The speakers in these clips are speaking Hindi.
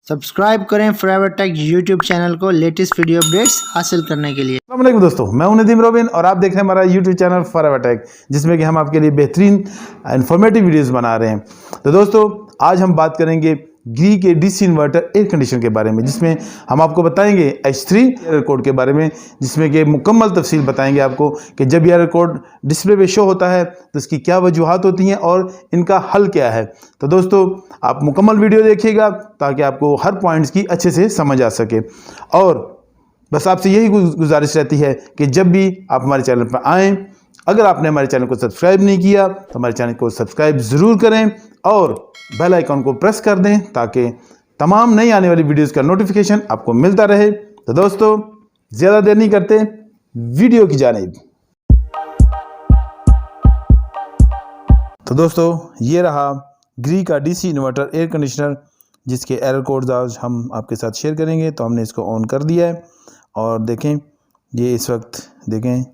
सब्सक्राइब करें फॉरएवर टेक यूट्यूब चैनल को लेटेस्ट वीडियो अपडेट्स हासिल करने के लिए। अस्सलाम वालेकुम दोस्तों, मैं हूं नदीम रोबिन और आप देख रहे हैं हमारा यूट्यूब चैनल फॉरएवर टेक, जिसमें कि हम आपके लिए बेहतरीन इंफॉर्मेटिव वीडियोस बना रहे हैं। तो दोस्तों आज हम बात करेंगे ग्री के डीसी इन्वर्टर एयर कंडीशनर के बारे में, जिसमें हम आपको बताएंगे H3 एरर कोड के बारे में, जिसमें कि मुकम्मल तफसील बताएंगे आपको कि जब ये एरर कोड डिस्प्ले पे शो होता है तो इसकी क्या वजूहात होती हैं और इनका हल क्या है। तो दोस्तों आप मुकम्मल वीडियो देखिएगा ताकि आपको हर पॉइंट्स की अच्छे से समझ आ सके। और बस आपसे यही गुजारिश रहती है कि जब भी आप हमारे चैनल पर आएँ, अगर आपने हमारे चैनल को सब्सक्राइब नहीं किया तो हमारे चैनल को सब्सक्राइब ज़रूर करें और बेल आइकॉन को प्रेस कर दें ताकि तमाम नई आने वाली वीडियोस का नोटिफिकेशन आपको मिलता रहे। तो दोस्तों ज़्यादा देर नहीं करते, वीडियो की जानिब। तो दोस्तों ये रहा ग्री का डीसी इन्वर्टर एयर कंडीशनर, जिसके एरर कोड्स आज हम आपके साथ शेयर करेंगे। तो हमने इसको ऑन कर दिया है और देखें ये इस वक्त देखें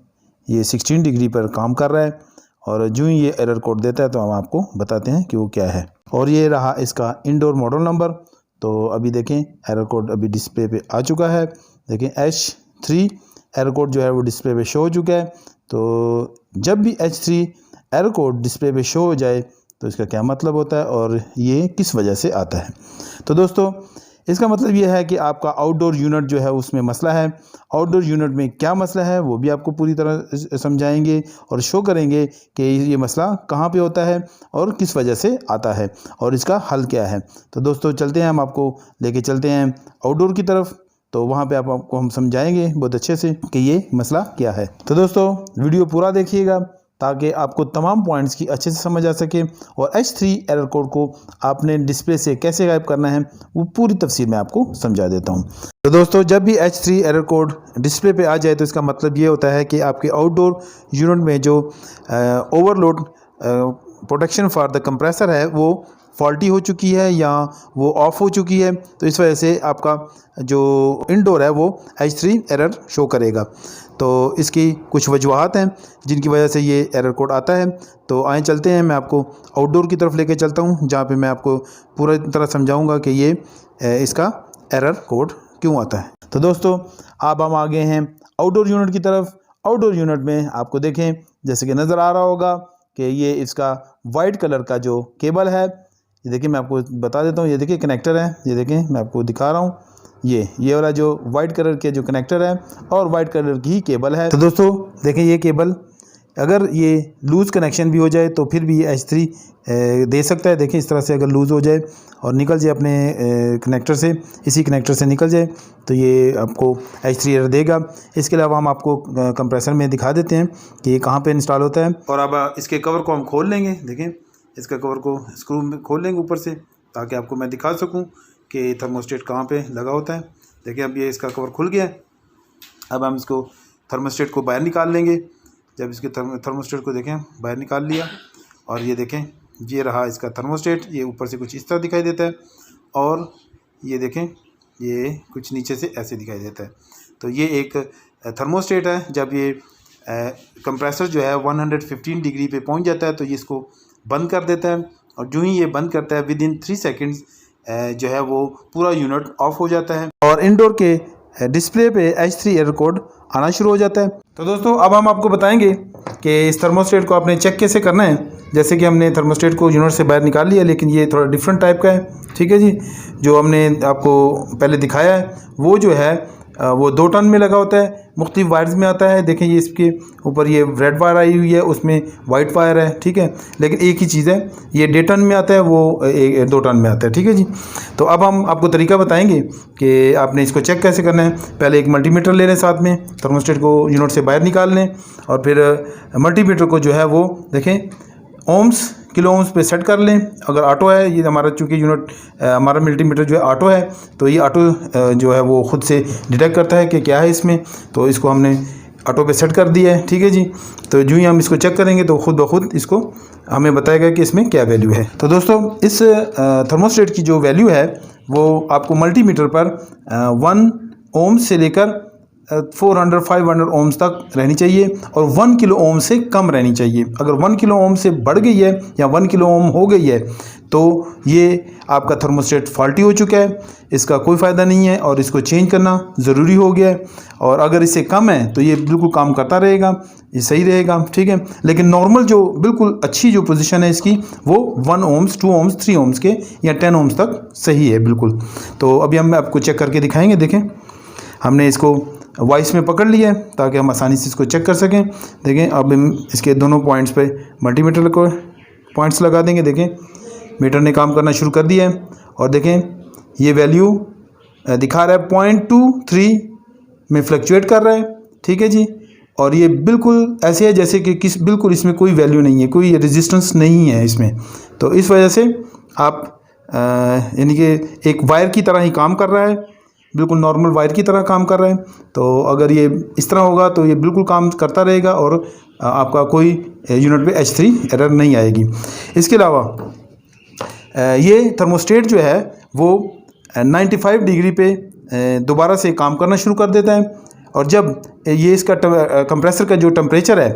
ये 16 डिग्री पर काम कर रहा है और जो ही ये एरर कोड देता है तो हम आपको बताते हैं कि वो क्या है। और ये रहा इसका इंडोर मॉडल नंबर। तो अभी देखें एरर कोड अभी डिस्प्ले पे आ चुका है। देखें H3 एरर कोड जो है वो डिस्प्ले पे शो हो चुका है। तो जब भी H3 एरर कोड डिस्प्ले पे शो हो जाए तो इसका क्या मतलब होता है और ये किस वजह से आता है। तो दोस्तों इसका मतलब ये है कि आपका आउटडोर यूनिट जो है उसमें मसला है। आउटडोर यूनिट में क्या मसला है वो भी आपको पूरी तरह समझाएंगे और शो करेंगे कि ये मसला कहाँ पे होता है और किस वजह से आता है और इसका हल क्या है। तो दोस्तों चलते हैं, हम आपको लेके चलते हैं आउटडोर की तरफ। तो वहाँ पे आपको हम समझाएंगे बहुत अच्छे से कि ये मसला क्या है। तो दोस्तों वीडियो पूरा देखिएगा ताकि आपको तमाम पॉइंट्स की अच्छे से समझ आ सके और H3 एरर कोड को आपने डिस्प्ले से कैसे गायब करना है वो पूरी तफसील मैं आपको समझा देता हूँ। तो दोस्तों जब भी H3 एरर कोड डिस्प्ले पे आ जाए तो इसका मतलब ये होता है कि आपके आउटडोर यूनिट में जो overload protection for the compressor है वो फॉल्टी हो चुकी है या वो ऑफ़ हो चुकी है। तो इस वजह से आपका जो इंडोर है वो H3 एरर शो करेगा। तो इसकी कुछ वजूहात हैं जिनकी वजह से ये एरर कोड आता है। तो आए चलते हैं, मैं आपको आउटडोर की तरफ लेके चलता हूँ जहाँ पे मैं आपको पूरा तरह समझाऊँगा कि ये इसका एरर कोड क्यों आता है। तो दोस्तों अब हम आ गए हैं आउटडोर यूनिट की तरफ। आउटडोर यूनिट में आपको देखें जैसे कि नज़र आ रहा होगा कि ये इसका वाइट कलर का जो केबल है, ये देखिए मैं आपको बता देता हूँ। ये देखिए कनेक्टर है, ये देखें मैं आपको दिखा रहा हूँ। ये वाला जो वाइट कलर के जो कनेक्टर है और वाइट कलर की ही केबल है। तो दोस्तों देखें ये केबल अगर ये लूज़ कनेक्शन भी हो जाए तो फिर भी ये H3 दे सकता है। देखें इस तरह से अगर लूज़ हो जाए और निकल जाए अपने कनेक्टर से, इसी कनेक्टर से निकल जाए तो ये आपको H3 एरर देगा। इसके अलावा हम आपको कंप्रेसर में दिखा देते हैं कि ये कहाँ पे इंस्टॉल होता है। और अब इसके कवर को हम खोल लेंगे। देखें इसका कवर को स्क्रू में खोल लेंगे ऊपर से ताकि आपको मैं दिखा सकूँ कि थर्मोस्टेट कहाँ पे लगा होता है। देखिए अब ये इसका कवर खुल गया है। अब हम इसको थर्मोस्टेट को बाहर निकाल लेंगे। जब इसके थर्मोस्टेट को देखें बाहर निकाल लिया और ये देखें ये रहा इसका थर्मोस्टेट। ये ऊपर से कुछ इस तरह दिखाई देता है और ये देखें ये कुछ नीचे से ऐसे दिखाई देता है। तो ये एक थर्मोस्टेट है। जब ये कंप्रेसर जो है 115 डिग्री पे पहुंच जाता है तो ये इसको बंद कर देता है और जो ही ये बंद करता है विदिन 3 सेकेंड्स जो है वो पूरा यूनिट ऑफ हो जाता है और इंडोर के डिस्प्ले पे H3 एरर कोड आना शुरू हो जाता है। तो दोस्तों अब हम आपको बताएंगे कि इस थर्मोस्टेट को आपने चेक कैसे करना है। जैसे कि हमने थर्मोस्टेट को यूनिट से बाहर निकाल लिया, लेकिन ये थोड़ा डिफरेंट टाइप का है। ठीक है जी, जो हमने आपको पहले दिखाया है वो जो है वो 2 टन में लगा होता है, मुख्तलिफ वायर्स में आता है। देखें ये इसके ऊपर ये रेड वायर आई हुई है, उसमें वाइट वायर है। ठीक है, लेकिन एक ही चीज़ है, ये 1.5 टन में आता है, वो 2 टन में आता है। ठीक है जी, तो अब हम आपको तरीका बताएंगे कि आपने इसको चेक कैसे करना है। पहले एक मल्टीमीटर ले लें, साथ में थर्मोस्टेट को यूनिट से बाहर निकाल लें और फिर मल्टीमीटर को जो है वो देखें ओम्स किलो ओम्स पे सेट कर लें। अगर ऑटो है, ये हमारा चूँकि यूनिट हमारा मल्टीमीटर जो है ऑटो है, तो ये ऑटो जो है वो ख़ुद से डिटेक्ट करता है कि क्या है इसमें। तो इसको हमने ऑटो पे सेट कर दिया है। ठीक है जी, तो जो ही हम इसको चेक करेंगे तो खुद ब खुद इसको हमें बताएगा कि इसमें क्या वैल्यू है। तो दोस्तों इस थर्मोस्टेट की जो वैल्यू है वो आपको मल्टीमीटर पर 1 ओम्स से लेकर 400-500 ओम्स तक रहनी चाहिए और 1 किलो ओम से कम रहनी चाहिए। अगर 1 किलो ओम से बढ़ गई है या 1 किलो ओम हो गई है तो ये आपका थर्मोस्टेट फॉल्टी हो चुका है, इसका कोई फ़ायदा नहीं है और इसको चेंज करना ज़रूरी हो गया है। और अगर इससे कम है तो ये बिल्कुल काम करता रहेगा, ये सही रहेगा, ठीक है। लेकिन नॉर्मल जो बिल्कुल अच्छी जो पोजीशन है इसकी वो 1 ohms 2 ohms 3 ohms के या 10 ohms तक सही है बिल्कुल। तो अभी हम आपको चेक करके दिखाएंगे। देखें, हमने इसको वॉइस में पकड़ लिया है ताकि हम आसानी से इसको चेक कर सकें। देखें, अब हम इसके दोनों पॉइंट्स पे मल्टीमीटर को पॉइंट्स लगा देंगे। देखें, मीटर ने काम करना शुरू कर दिया है और देखें ये वैल्यू दिखा रहा है 0.23 में फ्लक्चुएट कर रहा है, ठीक है जी। और ये बिल्कुल ऐसे है जैसे कि बिल्कुल इसमें कोई वैल्यू नहीं है, कोई रेजिस्टेंस नहीं है इसमें। तो इस वजह से आप यानी कि एक वायर की तरह ही काम कर रहा है, बिल्कुल नॉर्मल वायर की तरह काम कर रहा है। तो अगर ये इस तरह होगा तो ये बिल्कुल काम करता रहेगा और आपका कोई यूनिट पे H3 एरर नहीं आएगी। इसके अलावा ये थर्मोस्टेट जो है वो 95 डिग्री पे दोबारा से काम करना शुरू कर देता है। और जब ये इसका कंप्रेसर का जो टेम्परेचर है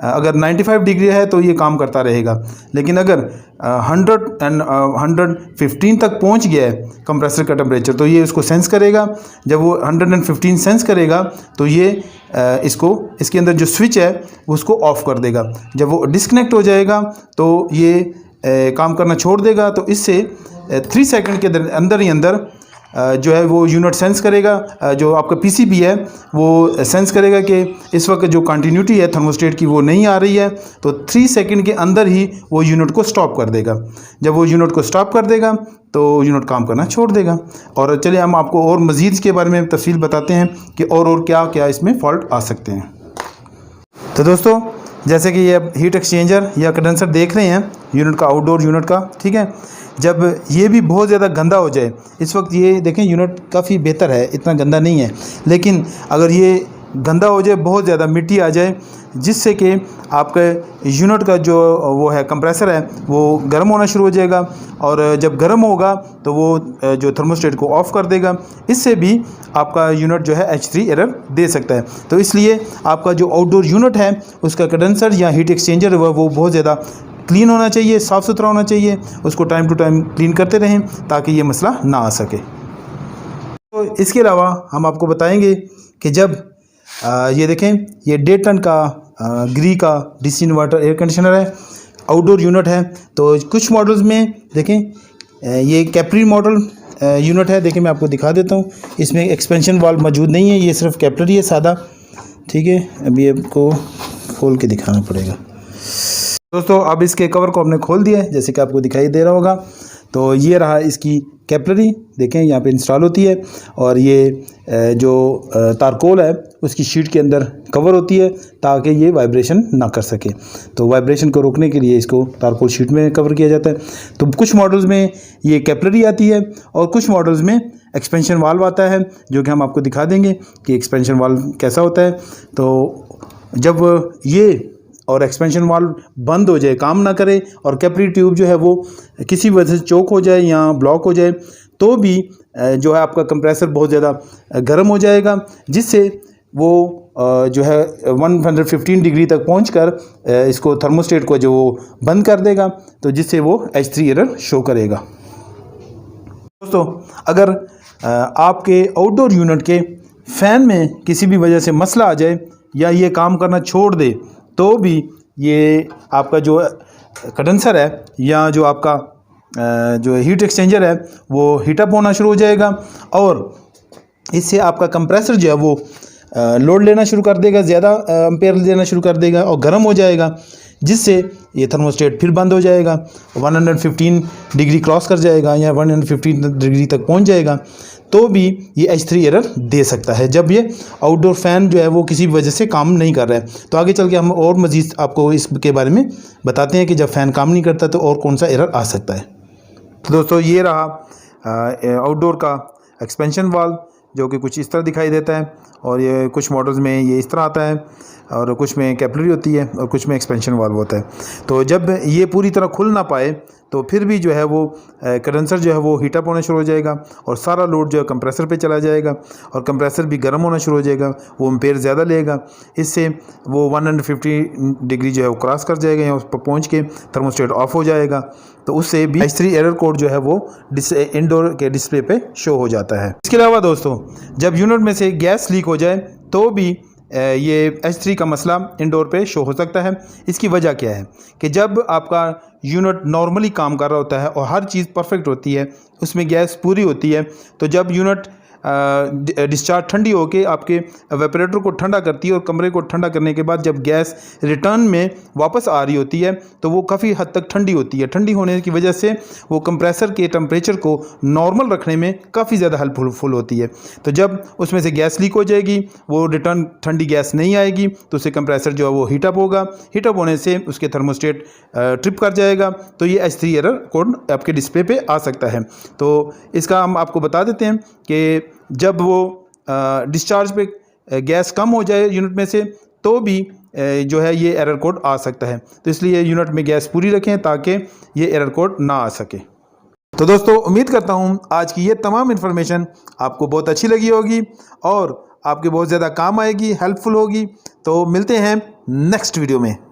अगर 95 डिग्री है तो ये काम करता रहेगा। लेकिन अगर 115 तक पहुंच गया है कंप्रेसर का टेम्परेचर तो ये उसको सेंस करेगा। जब वो 115 सेंस करेगा तो ये इसके अंदर जो स्विच है उसको ऑफ़ कर देगा। जब वो डिस्कनेक्ट हो जाएगा तो ये काम करना छोड़ देगा। तो इससे 3 सेकंड के अंदर ही अंदर जो है वो यूनिट सेंस करेगा, जो आपका पीसीबी है वो सेंस करेगा कि इस वक्त जो कंटिन्यूटी है थर्मोस्टेट की वो नहीं आ रही है। तो 3 सेकंड के अंदर ही वो यूनिट को स्टॉप कर देगा। जब वो यूनिट को स्टॉप कर देगा तो यूनिट काम करना छोड़ देगा। और चलिए हम आपको और मज़ीद इसके बारे में तफसील बताते हैं कि और क्या क्या इसमें फ़ॉल्ट आ सकते हैं। तो दोस्तों, जैसे कि ये हीट एक्सचेंजर या कंडेंसर देख रहे हैं यूनिट का, आउटडोर यूनिट का, ठीक है। जब ये भी बहुत ज़्यादा गंदा हो जाए, इस वक्त ये देखें यूनिट काफ़ी बेहतर है, इतना गंदा नहीं है, लेकिन अगर ये गंदा हो जाए, बहुत ज़्यादा मिट्टी आ जाए, जिससे कि आपके यूनिट का जो वो है कंप्रेसर है वो गर्म होना शुरू हो जाएगा। और जब गर्म होगा तो वो जो थर्मोस्टेट को ऑफ़ कर देगा। इससे भी आपका यूनिट जो है H3 एरर दे सकता है। तो इसलिए आपका जो आउटडोर यूनिट है उसका कंडेंसर या हीट एक्सचेंजर वो बहुत ज़्यादा क्लीन होना चाहिए, साफ़ सुथरा होना चाहिए। उसको टाइम टू टाइम क्लीन करते रहें ताकि ये मसला ना आ सके। तो इसके अलावा हम आपको बताएंगे कि जब ये देखें, ये 1.5 टन का ग्री का DC इन्वर्टर एयर कंडीशनर है, आउटडोर यूनिट है। तो कुछ मॉडल्स में देखें, ये कैपरी मॉडल यूनिट है। देखिए, मैं आपको दिखा देता हूँ, इसमें एक्सपेंशन वाल्व मौजूद नहीं है, ये सिर्फ कैपरी है सादा, ठीक है। अभी आपको खोल के दिखाना पड़ेगा। दोस्तों, अब इसके कवर को हमने खोल दिया है, जैसे कि आपको दिखाई दे रहा होगा। तो ये रहा इसकी कैपलरी, देखें यहाँ पे इंस्टॉल होती है। और ये जो तारकोल है उसकी शीट के अंदर कवर होती है ताकि ये वाइब्रेशन ना कर सके। तो वाइब्रेशन को रोकने के लिए इसको तारकोल शीट में कवर किया जाता है। तो कुछ मॉडल्स में ये कैपलरी आती है और कुछ मॉडल्स में एक्सपेंशन वाल्व आता है, जो कि हम आपको दिखा देंगे कि एक्सपेंशन वाल्व कैसा होता है। तो जब ये और एक्सपेंशन वाल्व बंद हो जाए, काम ना करे, और कैपरी ट्यूब जो है वो किसी वजह से चोक हो जाए या ब्लॉक हो जाए, तो भी जो है आपका कंप्रेसर बहुत ज़्यादा गर्म हो जाएगा, जिससे वो जो है 115 डिग्री तक पहुंचकर इसको थर्मोस्टेट को जो वो बंद कर देगा, तो जिससे वो H3 एरर शो करेगा। दोस्तों, अगर आपके आउटडोर यूनिट के फ़ैन में किसी भी वजह से मसला आ जाए या ये काम करना छोड़ दे, तो भी ये आपका जो कंडेंसर है या जो आपका जो हीट एक्सचेंजर है वो हीटअप होना शुरू हो जाएगा। और इससे आपका कंप्रेसर जो है वो लोड लेना शुरू कर देगा, ज़्यादा एम्पेयर लेना शुरू कर देगा और गर्म हो जाएगा, जिससे ये थर्मोस्टेट फिर बंद हो जाएगा, 115 डिग्री क्रॉस कर जाएगा या 115 डिग्री तक पहुंच जाएगा, तो भी ये H3 एरर दे सकता है जब ये आउटडोर फ़ैन जो है वो किसी वजह से काम नहीं कर रहा है। तो आगे चल के हम और मज़ीद आपको इसके बारे में बताते हैं कि जब फ़ैन काम नहीं करता तो और कौन सा एरर आ सकता है। तो दोस्तों, ये रहा आउटडोर का एक्सपेंशन वाल्व, जो कि कुछ इस तरह दिखाई देता है। और ये कुछ मॉडल्स में ये इस तरह आता है और कुछ में कैपलरी होती है और कुछ में एक्सपेंशन वाल्व होता है। तो जब ये पूरी तरह खुल ना पाए तो फिर भी जो है वो कंडेंसर जो है वो हीटअप होना शुरू हो जाएगा और सारा लोड जो है कंप्रेसर पे चला जाएगा और कंप्रेसर भी गर्म होना शुरू हो जाएगा, वो एम्पेयर ज़्यादा लेगा। इससे वो 150 डिग्री जो है वो क्रॉस कर जाएगा या उस पर पहुँच के थर्मोस्टेट ऑफ हो जाएगा। तो उससे भी H3 एरर कोड जो है वो इंडोर के डिस्प्ले पे शो हो जाता है। इसके अलावा दोस्तों, जब यूनिट में से गैस लीक हो जाए तो भी ये H3 का मसला इंडोर पे शो हो सकता है। इसकी वजह क्या है कि जब आपका यूनिट नॉर्मली काम कर रहा होता है और हर चीज़ परफेक्ट होती है, उसमें गैस पूरी होती है, तो जब यूनिट डिस्चार्ज ठंडी होकर आपके वेपरेटर को ठंडा करती है और कमरे को ठंडा करने के बाद जब गैस रिटर्न में वापस आ रही होती है तो वो काफ़ी हद तक ठंडी होती है। ठंडी होने की वजह से वो कंप्रेसर के टेम्परेचर को नॉर्मल रखने में काफ़ी ज़्यादा हेल्पफुल होती है। तो जब उसमें से गैस लीक हो जाएगी, वो रिटर्न ठंडी गैस नहीं आएगी, तो उससे कंप्रेसर जो है वो हीटअप होगा। हीटअप होने से उसके थर्मोस्टेट ट्रिप कर जाएगा, तो ये H3 एरर कोड आपके डिस्प्ले पे आ सकता है। तो इसका हम आपको बता देते हैं कि जब वो डिस्चार्ज पे गैस कम हो जाए यूनिट में से तो भी जो है ये एरर कोड आ सकता है। तो इसलिए यूनिट में गैस पूरी रखें ताकि ये एरर कोड ना आ सके। तो दोस्तों, उम्मीद करता हूँ आज की ये तमाम इन्फॉर्मेशन आपको बहुत अच्छी लगी होगी और आपके बहुत ज़्यादा काम आएगी, हेल्पफुल होगी। तो मिलते हैं नेक्स्ट वीडियो में।